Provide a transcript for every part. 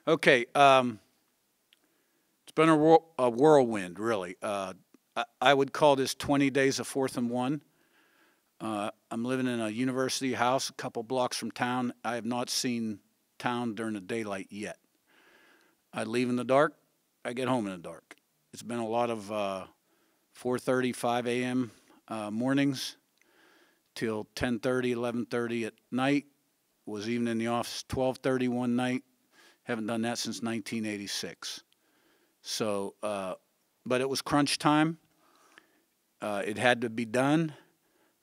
Okay, it's been a whirlwind, really. I would call this 20 days of 4th and 1. I'm living in a university house a couple blocks from town. I have not seen town during the daylight yet. I leave in the dark. I get home in the dark. It's been a lot of 4:30, 5 a.m. Mornings till 10:30, 11:30 at night. Was even in the office 12:30 one night. Haven't done that since 1986. So, but it was crunch time. It had to be done.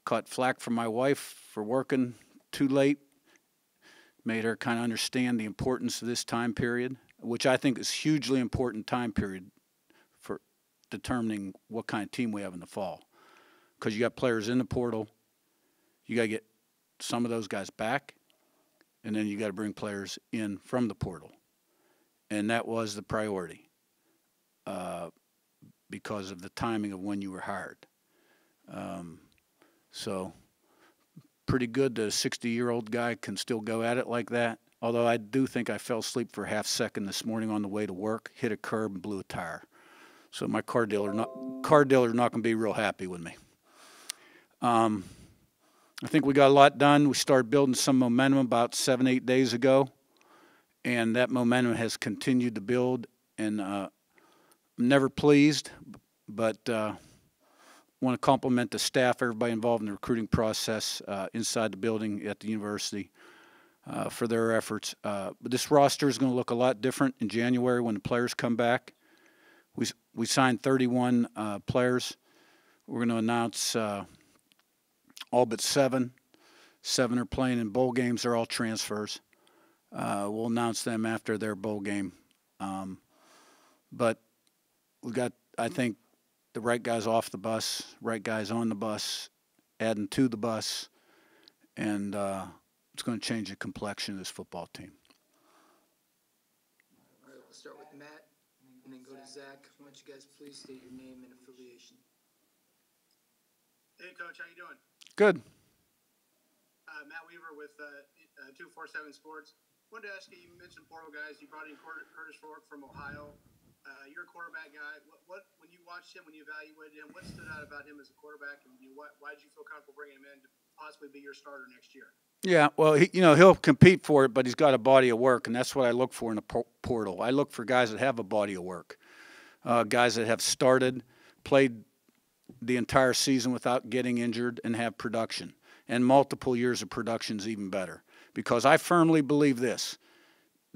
Caught flack from my wife for working too late. Made her kind of understand the importance of this time period, which I think is hugely important time period for determining what kind of team we have in the fall. Because you got players in the portal. You got to get some of those guys back. And then you got to bring players in from the portal. And that was the priority because of the timing of when you were hired. So pretty good that a 60-year-old guy can still go at it like that. Although I do think I fell asleep for a half second this morning on the way to work, hit a curb and blew a tire. So my car dealer not going to be real happy with me. I think we got a lot done. We started building some momentum about 7, 8 days ago, and that momentum has continued to build. And I'm never pleased, but want to compliment the staff, everybody involved in the recruiting process inside the building at the university for their efforts. But this roster is going to look a lot different in January when the players come back. We signed 31 players. We're going to announce all but 7. 7 are playing in bowl games. They're all transfers. We'll announce them after their bowl game. But we got, I think, the right guys off the bus, right guys on the bus, adding to the bus, and it's going to change the complexion of this football team. All right, we'll start with Matt and then go to Zach. Why don't you guys please state your name and affiliation? Hey, Coach, how you doing? Good. Matt Weaver with 247 Sports. Wanted to ask you, you mentioned portal guys. You brought in Curtis Rourke from Ohio. You're a quarterback guy. What when you watched him, when you evaluated him, what stood out about him as a quarterback, and why did you feel comfortable bringing him in to possibly be your starter next year? Yeah, well, he'll compete for it, but he's got a body of work, and that's what I look for in a portal. I look for guys that have a body of work, guys that have started, played the entire season without getting injured, and have production. And multiple years of production is even better, because I firmly believe this.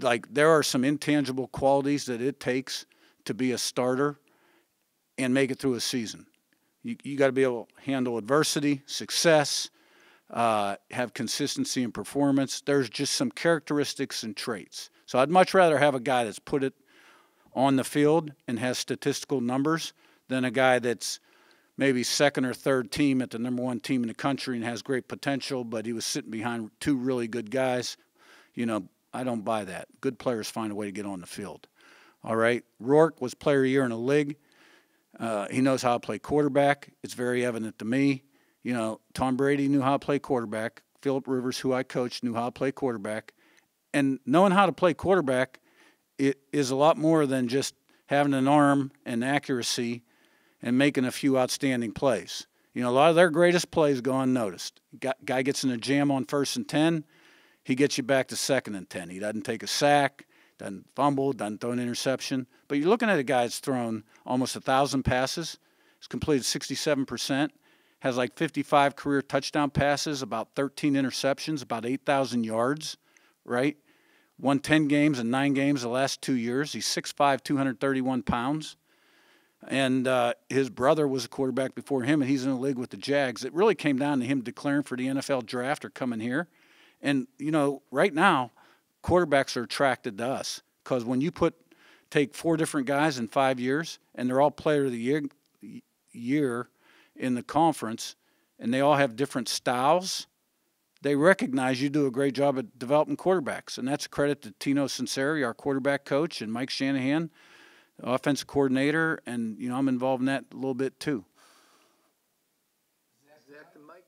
Like, there are some intangible qualities that it takes to be a starter and make it through a season. You got to be able to handle adversity, success, have consistency in performance. There's just some characteristics and traits. So I'd much rather have a guy that's put it on the field and has statistical numbers than a guy that's maybe second or third team at the number 1 team in the country and has great potential, but he was sitting behind 2 really good guys. I don't buy that. Good players find a way to get on the field. All right. Rourke was player of the year in the league. He knows how to play quarterback. It's very evident to me. Tom Brady knew how to play quarterback. Phillip Rivers, who I coached, knew how to play quarterback. And knowing how to play quarterback, it is a lot more than just having an arm and accuracy and making a few outstanding plays. A lot of their greatest plays go unnoticed. Guy gets in a jam on 1st and 10. He gets you back to 2nd and 10. He doesn't take a sack, doesn't fumble, doesn't throw an interception. But you're looking at a guy that's thrown almost 1,000 passes. He's completed 67%. Has like 55 career touchdown passes, about 13 interceptions, about 8,000 yards, right? Won 10 games in 9 games the last 2 years. He's 6'5", 231 pounds. And his brother was a quarterback before him, and he's in the league with the Jags. It really came down to him declaring for the NFL draft or coming here. And, right now, quarterbacks are attracted to us because when you take 4 different guys in 5 years, and they're all player of the year in the conference, and they all have different styles, they recognize you do a great job at developing quarterbacks. And that's a credit to Tino Sinceri, our quarterback coach, and Mike Shanahan, the offensive coordinator, and, I'm involved in that a little bit too. Zach the mic.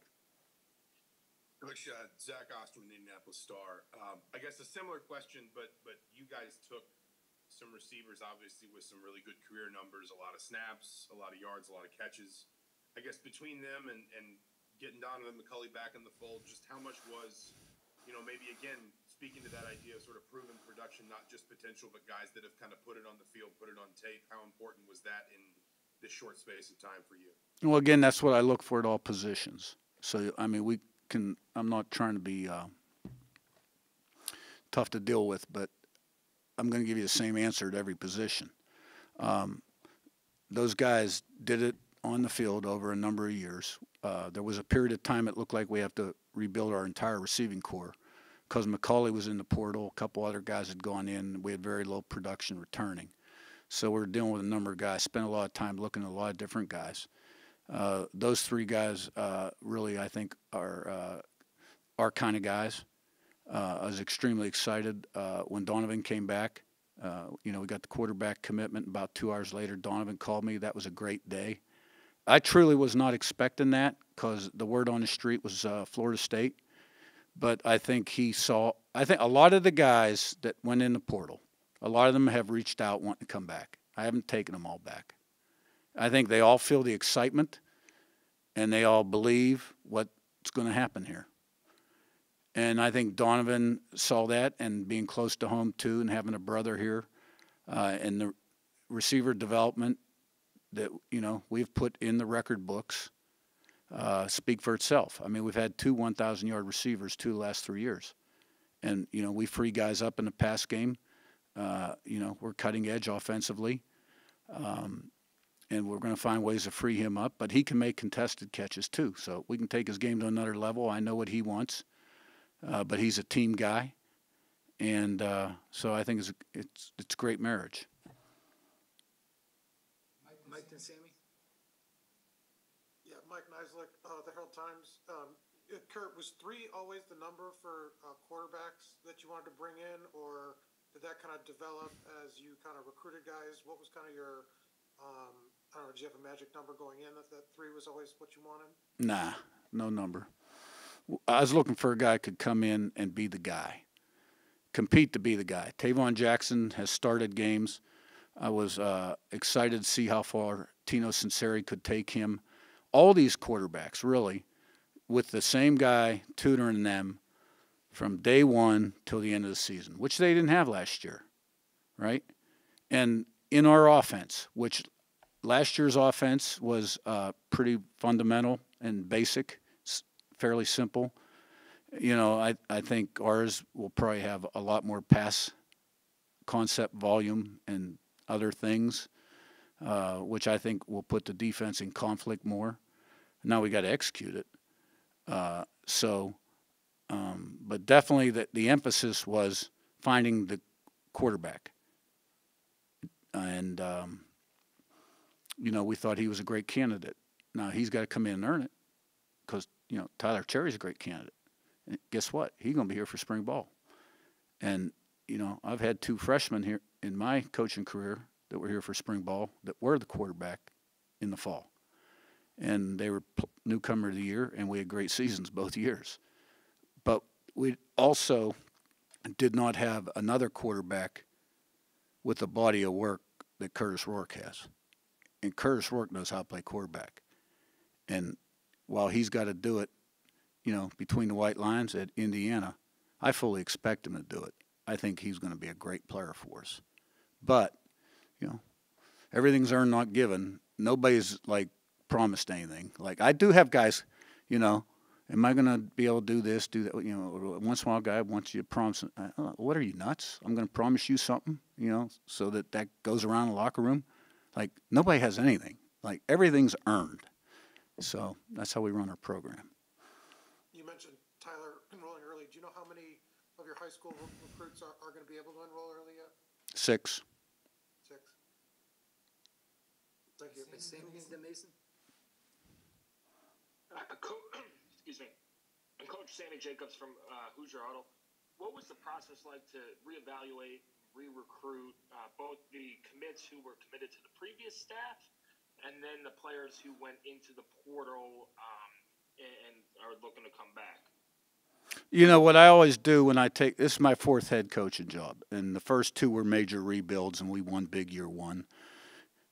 Coach, Zach Osterman, the Indianapolis Star. I guess a similar question, but you guys took some receivers, obviously, with some really good career numbers, a lot of snaps, a lot of yards, a lot of catches. I guess between them and getting Donovan McCulley back in the fold, just how much was, maybe again, speaking to that idea of sort of proven production, not just potential, but guys that have kind of put it on the field, put it on tape. How important was that in this short space of time for you? Well, again, that's what I look for at all positions. So, I mean, I'm not trying to be tough to deal with, but I'm going to give you the same answer at every position. Those guys did it on the field over a number of years. There was a period of time it looked like we have to rebuild our entire receiving corps because McCauley was in the portal. A couple other guys had gone in. We had very low production returning. So we're dealing with a number of guys, spent a lot of time looking at a lot of different guys. Those three guys really, I think, are our kind of guys. I was extremely excited when Donovan came back. We got the quarterback commitment. About 2 hours later, Donovan called me. That was a great day. I truly was not expecting that because the word on the street was Florida State. But I think I think a lot of the guys that went in the portal, a lot of them have reached out wanting to come back. I haven't taken them all back. I think they all feel the excitement and they all believe what's going to happen here. And I think Donovan saw that and being close to home too and having a brother here and the receiver development that, we've put in the record books speak for itself. I mean, we've had 2 1,000-yard receivers 2 of the last 3 years. And, we free guys up in the pass game. We're cutting edge offensively. And we're going to find ways to free him up. But he can make contested catches too. So we can take his game to another level. I know what he wants. But he's a team guy. And so I think it's great marriage. Mike and Sammy? Yeah, Mike Neislick, the Herald Times. Curt, was 3 always the number for quarterbacks that you wanted to bring in, or did that kind of develop as you kind of recruited guys? What was kind of your, I don't know, did you have a magic number going in that 3 was always what you wanted? Nah, no number. I was looking for a guy who could come in and be the guy, compete to be the guy. Tavon Jackson has started games. I was excited to see how far Tino Sinceri could take him. All these quarterbacks, really, with the same guy tutoring them from day one till the end of the season, which they didn't have last year, right? And in our offense, which last year's offense was pretty fundamental and basic, fairly simple. I think ours will probably have a lot more pass concept volume and other things, which I think will put the defense in conflict more. Now we got to execute it. But definitely the emphasis was finding the quarterback. And, we thought he was a great candidate. Now he's got to come in and earn it because, Tyler Cherry's a great candidate. And guess what? He's going to be here for spring ball. And, I've had 2 freshmen here in my coaching career that were here for spring ball that were the quarterback in the fall. And they were newcomer of the year, and we had great seasons both years. But we also did not have another quarterback with the body of work that Curtis Rourke has. And Curtis Rourke knows how to play quarterback. And while he's got to do it, between the white lines at Indiana, I fully expect him to do it. I think he's going to be a great player for us. But, everything's earned, not given. Nobody's, promised anything. I do have guys, am I going to be able to do this, do that? Once in a while, a guy wants you to promise. What are you, nuts? I'm going to promise you something, so that goes around the locker room. Nobody has anything. Everything's earned. So that's how we run our program. You mentioned Tyler enrolling early. Do you know how many of your high school recruits are going to be able to enroll early yet? 6. 6. Thank you. Sammy and Mason? Excuse me. And Coach Sammy Jacobs from Hoosier Huddle. What was the process like to reevaluate, re-recruit both the commits who were committed to the previous staff and then the players who went into the portal and are looking to come back? You know what I always do when I take this is my fourth head coaching job, and the first two were major rebuilds, and we won big year one,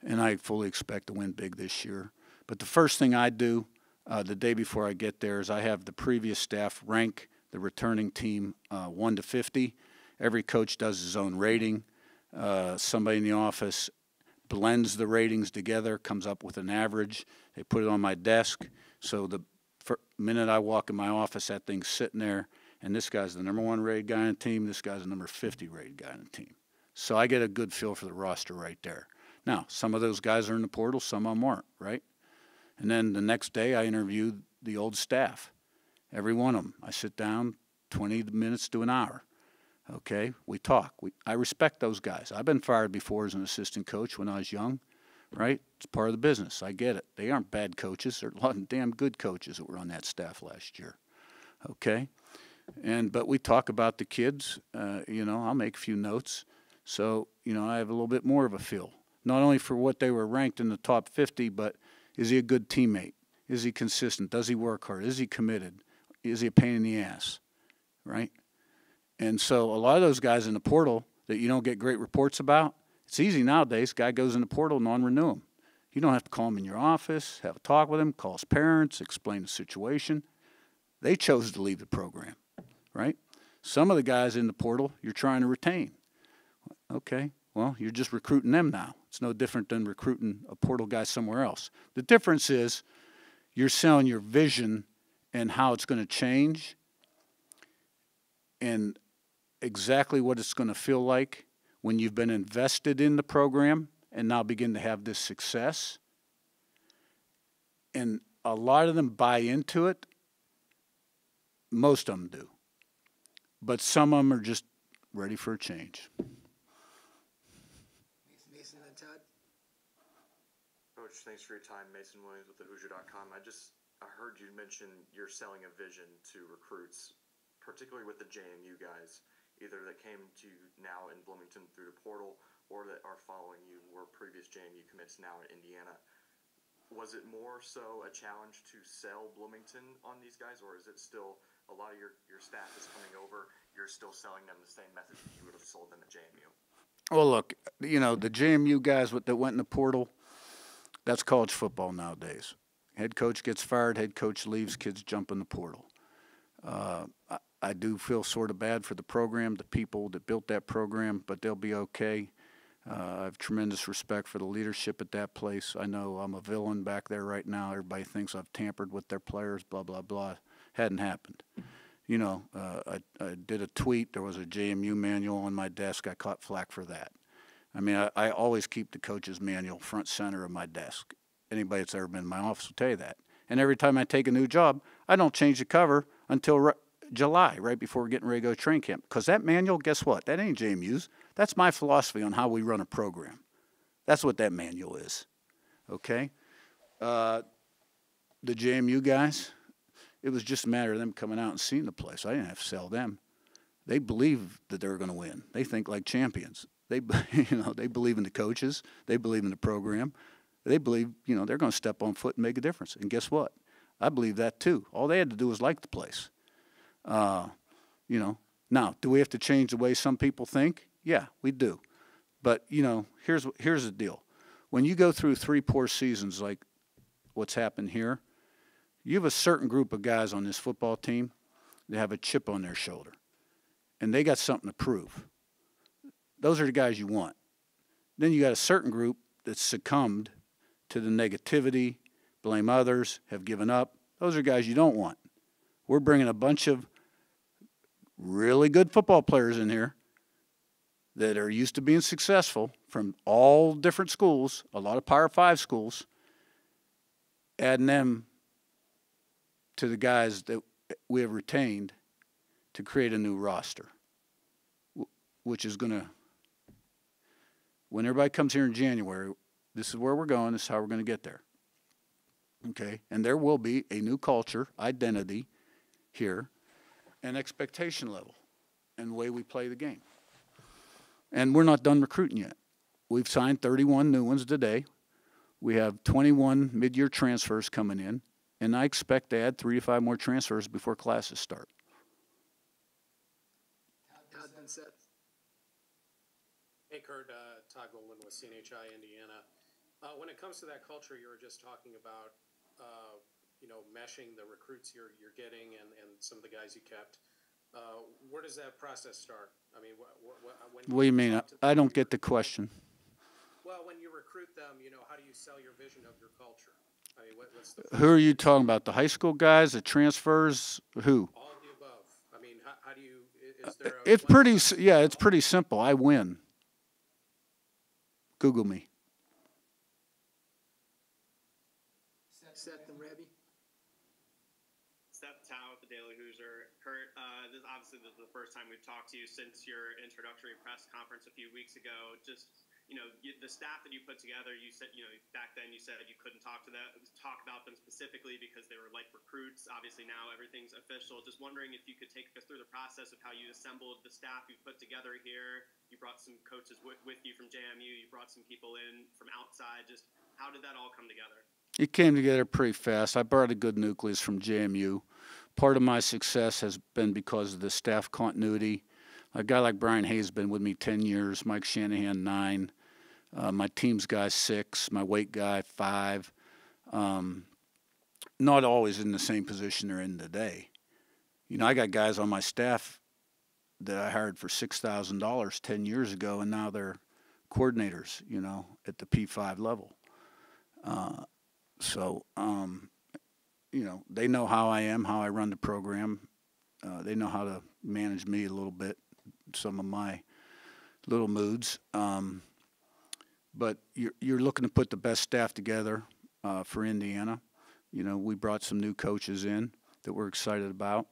and I fully expect to win big this year. But the first thing I do the day before I get there is I have the previous staff rank the returning team 1 to 50. Every coach does his own rating. Somebody in the office blends the ratings together, comes up with an average. They put it on my desk. So the minute I walk in my office, that thing's sitting there, and this guy's the number 1 rated guy on the team. This guy's the number 50 rated guy on the team. So I get a good feel for the roster right there. Now, some of those guys are in the portal, some of them aren't, right? And then the next day, I interview the old staff, every one of them. I sit down 20 minutes to an hour. Okay, we talk. I respect those guys. I've been fired before as an assistant coach when I was young, right? It's part of the business. I get it. They aren't bad coaches. There are a lot of damn good coaches that were on that staff last year. Okay, but we talk about the kids. I'll make a few notes. So, I have a little bit more of a feel, not only for what they were ranked in the top 50, but is he a good teammate? Is he consistent? Does he work hard? Is he committed? Is he a pain in the ass, right? And so a lot of those guys in the portal that you don't get great reports about, it's easy nowadays. Guy goes in the portal, non-renew him. You don't have to call him in your office, have a talk with him, call his parents, explain the situation. They chose to leave the program, right? Some of the guys in the portal you're trying to retain. Okay, well, you're just recruiting them now. It's no different than recruiting a portal guy somewhere else. The difference is you're selling your vision and how it's going to change and exactly what it's going to feel like when you've been invested in the program and now begin to have this success. And a lot of them buy into it. Most of them do. But some of them are just ready for a change. Mason and Todd. Coach, thanks for your time. Mason Williams with thehoosier.com. I heard you mention you're selling a vision to recruits, particularly with the JMU guys, either that came to you now in Bloomington through the portal or that are following you were previous JMU commits now in Indiana. Was it more so a challenge to sell Bloomington on these guys, or is it still a lot of your staff is coming over, you're still selling them the same message you would have sold them at JMU? Well, look, the JMU guys that went in the portal, that's college football nowadays. Head coach gets fired, head coach leaves, kids jump in the portal. I do feel sort of bad for the program, the people that built that program, but they'll be okay. I have tremendous respect for the leadership at that place. I know I'm a villain back there right now. Everybody thinks I've tampered with their players, blah, blah, blah. Hadn't happened. I did a tweet. There was a JMU manual on my desk. I caught flack for that. I mean, I always keep the coach's manual front center of my desk. Anybody that's ever been in my office will tell you that. And every time I take a new job, I don't change the cover until July, right before we're getting ready to go to training camp. Because that manual, guess what? That ain't JMU's. That's my philosophy on how we run a program. That's what that manual is. Okay? The JMU guys, it was just a matter of them coming out and seeing the place. I didn't have to sell them. They believe that they're going to win. They think like champions. They believe in the coaches. They believe in the program. They believe, they're going to step on foot and make a difference. And guess what? I believe that too. All they had to do was like the place. Now, do we have to change the way some people think? Yeah, we do. But, here's the deal. When you go through 3 poor seasons like what's happened here, you have a certain group of guys on this football team that have a chip on their shoulder, and they got something to prove. Those are the guys you want. Then you got a certain group that's succumbed to the negativity, blame others, have given up. Those are guys you don't want. We're bringing a bunch of really good football players in here that are used to being successful from all different schools, a lot of Power 5 schools, adding them to the guys that we have retained to create a new roster, which is going to, when everybody comes here in January, this is where we're going, this is how we're going to get there. Okay? And there will be a new culture, identity here, and expectation level, and the way we play the game. And we're not done recruiting yet. We've signed 31 new ones today. We have 21 mid-year transfers coming in, and I expect to add 3 to 5 more transfers before classes start. Hey, Curt, Todd Goldman with CNHI Indiana. When it comes to that culture you were just talking about, meshing the recruits you're getting and some of the guys you kept, where does that process start? I mean, when What do you mean? I don't get the question. Well, when you recruit them, how do you sell your vision of your culture? I mean, what's the Who are you talking about? The high school guys, the transfers? Who? all of the above? I mean, how do you? Is there? It's pretty simple. I win. Google me. Seth and Rebby. Seth Tao with the Daily Hoosier. Curt, this is the first time we've talked to you since your introductory press conference a few weeks ago. Just, the staff that you put together, you said, back then you said you couldn't talk about them specifically because they were like recruits. Obviously now everything's official. Just wondering if you could take us through the process of how you assembled the staff you put together here. You brought some coaches with you from JMU. You brought some people in from outside. Just how did that all come together? It came together pretty fast. I brought a good nucleus from JMU. Part of my success has been because of the staff continuity. A guy like Brian Hayes has been with me 10 years, Mike Shanahan 9, my team's guy 6, my weight guy 5. Not always in the same position they're in today. I got guys on my staff that I hired for $6,000 10 years ago, and now they're coordinators, at the P5 level. So, they know how I am, how I run the program. They know how to manage me a little bit, some of my little moods. But you're looking to put the best staff together for Indiana. We brought some new coaches in that we're excited about.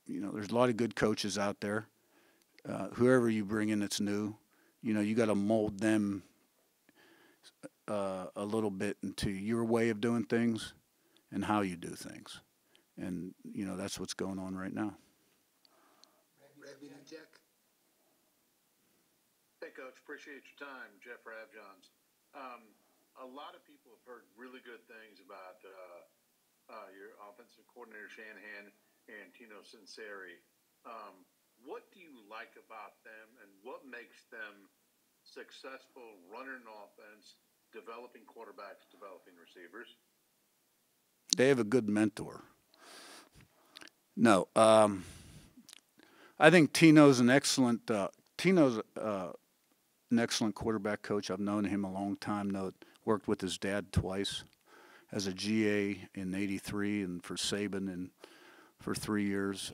There's a lot of good coaches out there. Whoever you bring in that's new, you got to mold them a little bit into your way of doing things and how you do things. And, that's what's going on right now. Rebby and Jack. Hey, Coach, appreciate your time. Jeff Ravjohns. A lot of people have heard really good things about your offensive coordinator, Shanahan, and Tino Sinceri. What do you like about them, and what makes them successful running an offense, developing quarterbacks, developing receivers? They have a good mentor. No, I think Tino's an excellent quarterback coach. I've known him a long time. Worked with his dad twice as a GA in '83 and for Saban and for 3 years.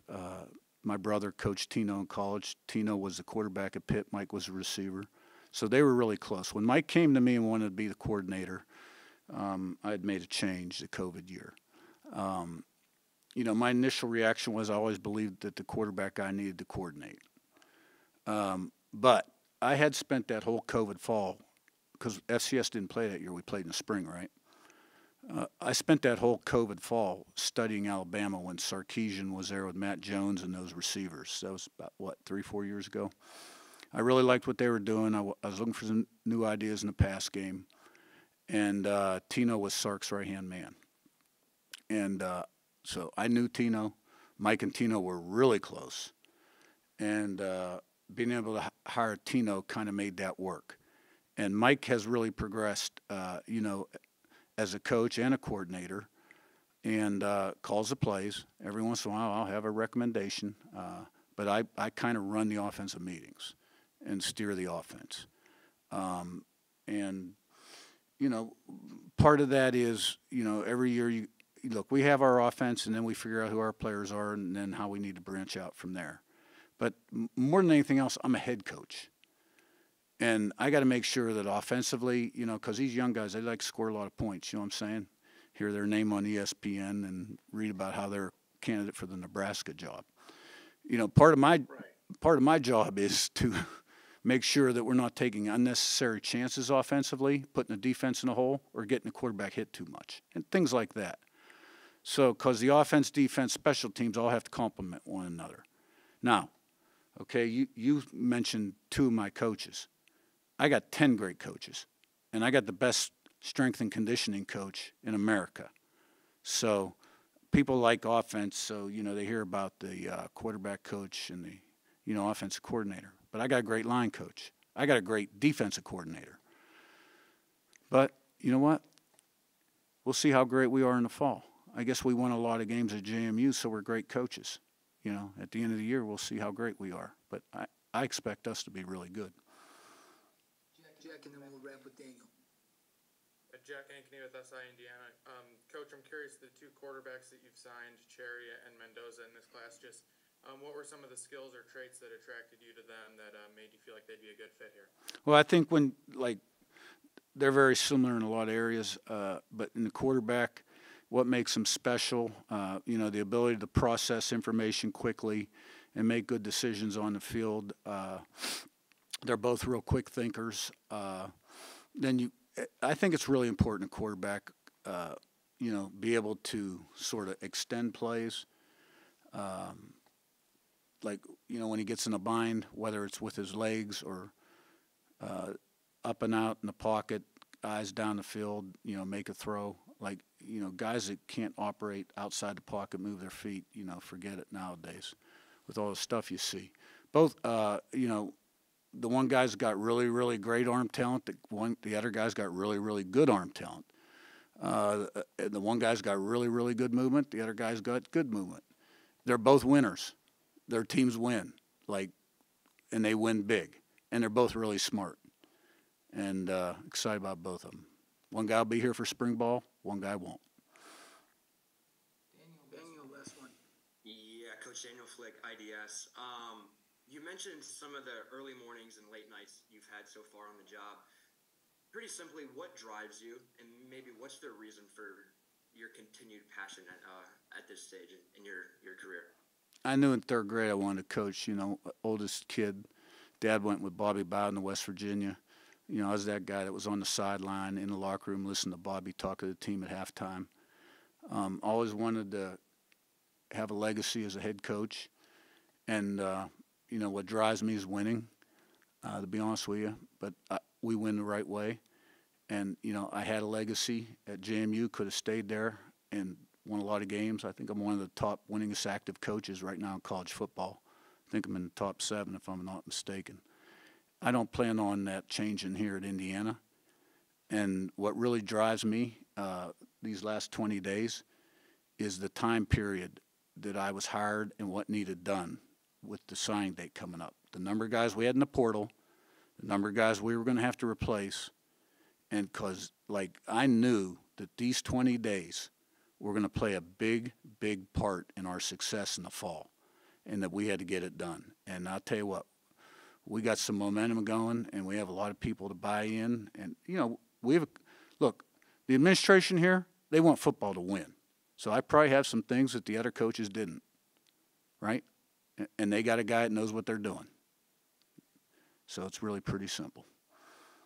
My brother coached Tino in college. Tino was the quarterback at Pitt. Mike was a receiver. So they were really close. When Mike came to me and wanted to be the coordinator, I had made a change the COVID year. My initial reaction was I always believed that the quarterback guy needed to coordinate. But I had spent that whole COVID fall, because FCS didn't play that year. We played in the spring, right? I spent that whole COVID fall studying Alabama when Sarkisian was there with Matt Jones and those receivers. That was about, 3-4 years ago. I really liked what they were doing. I was looking for some new ideas in the pass game. And Tino was Sark's right-hand man. And so I knew Tino. Mike and Tino were really close. And being able to hire Tino kind of made that work. And Mike has really progressed, as a coach and a coordinator, and calls the plays. Every once in a while I'll have a recommendation. But I kind of run the offensive meetings and steer the offense. And part of that is, every year look, we have our offense and then we figure out who our players are and then how we need to branch out from there. But more than anything else, I'm a head coach. And I got to make sure that offensively, because these young guys, they like to score a lot of points, you know what I'm saying? Hear their name on ESPN and read about how they're a candidate for the Nebraska job. Part of my job is to make sure that we're not taking unnecessary chances offensively, putting the defense in a hole, or getting the quarterback hit too much, and things like that. So, because the offense, defense, special teams all have to complement one another. Now, okay, you mentioned 2 of my coaches. I got 10 great coaches, and I got the best strength and conditioning coach in America. So people like offense, so, they hear about the quarterback coach and the, offensive coordinator. but I got a great line coach. I got a great defensive coordinator. But you know what? We'll see how great we are in the fall. I guess we won a lot of games at JMU, so we're great coaches. You know, at the end of the year, we'll see how great we are. But I expect us to be really good. Jack, and then we'll wrap with Daniel. Jack Ankeny with SI Indiana. Coach, I'm curious, the two quarterbacks that you've signed, Cherry and Mendoza in this class, just what were some of the skills or traits that attracted you to them that made you feel like they'd be a good fit here? Well, I think they're very similar in a lot of areas, but in the quarterback, what makes them special, you know, the ability to process information quickly and make good decisions on the field. They're both real quick thinkers. I think it's really important a quarterback, you know, be able to sort of extend plays. Like, you know, when he gets in a bind, whether it's with his legs or up and out in the pocket, eyes down the field, you know, make a throw. Like, you know, guys that can't operate outside the pocket, move their feet, you know, forget it nowadays with all the stuff you see. Both, you know, the one guy's got really, really great arm talent. The other guy's got really, really good arm talent. The one guy's got really, really good movement. The other guy's got good movement. They're both winners. Their teams win, and they win big. And they're both really smart. And excited about both of them. One guy will be here for spring ball. One guy won't. Daniel, last one. Yeah, Coach Daniel Flick, IDS. You mentioned some of the early mornings and late nights you've had so far on the job. Pretty simply, what drives you, and maybe what's the reason for your continued passion at this stage in your career? I knew in third grade I wanted to coach. You know, oldest kid. Dad went with Bobby Bowden to West Virginia. You know, I was that guy that was on the sideline in the locker room listening to Bobby talk to the team at halftime. Always wanted to have a legacy as a head coach. And, you know, what drives me is winning, to be honest with you. But we win the right way. And, you know, I had a legacy at JMU, could have stayed there and won a lot of games. I think I'm one of the top winningest active coaches right now in college football. I think I'm in the top 7 if I'm not mistaken. I don't plan on that changing here at Indiana. And what really drives me these last 20 days is the time period that I was hired and what needed done with the signing date coming up. The number of guys we had in the portal, the number of guys we were going to have to replace, and because, I knew that these 20 days were going to play a big, big part in our success in the fall, and that we had to get it done. And I'll tell you what, we got some momentum going, and we have a lot of people to buy in. And, you know, look, the administration here, they want football to win. So I probably have some things that the other coaches didn't, right? And they got a guy that knows what they're doing. So it's really pretty simple.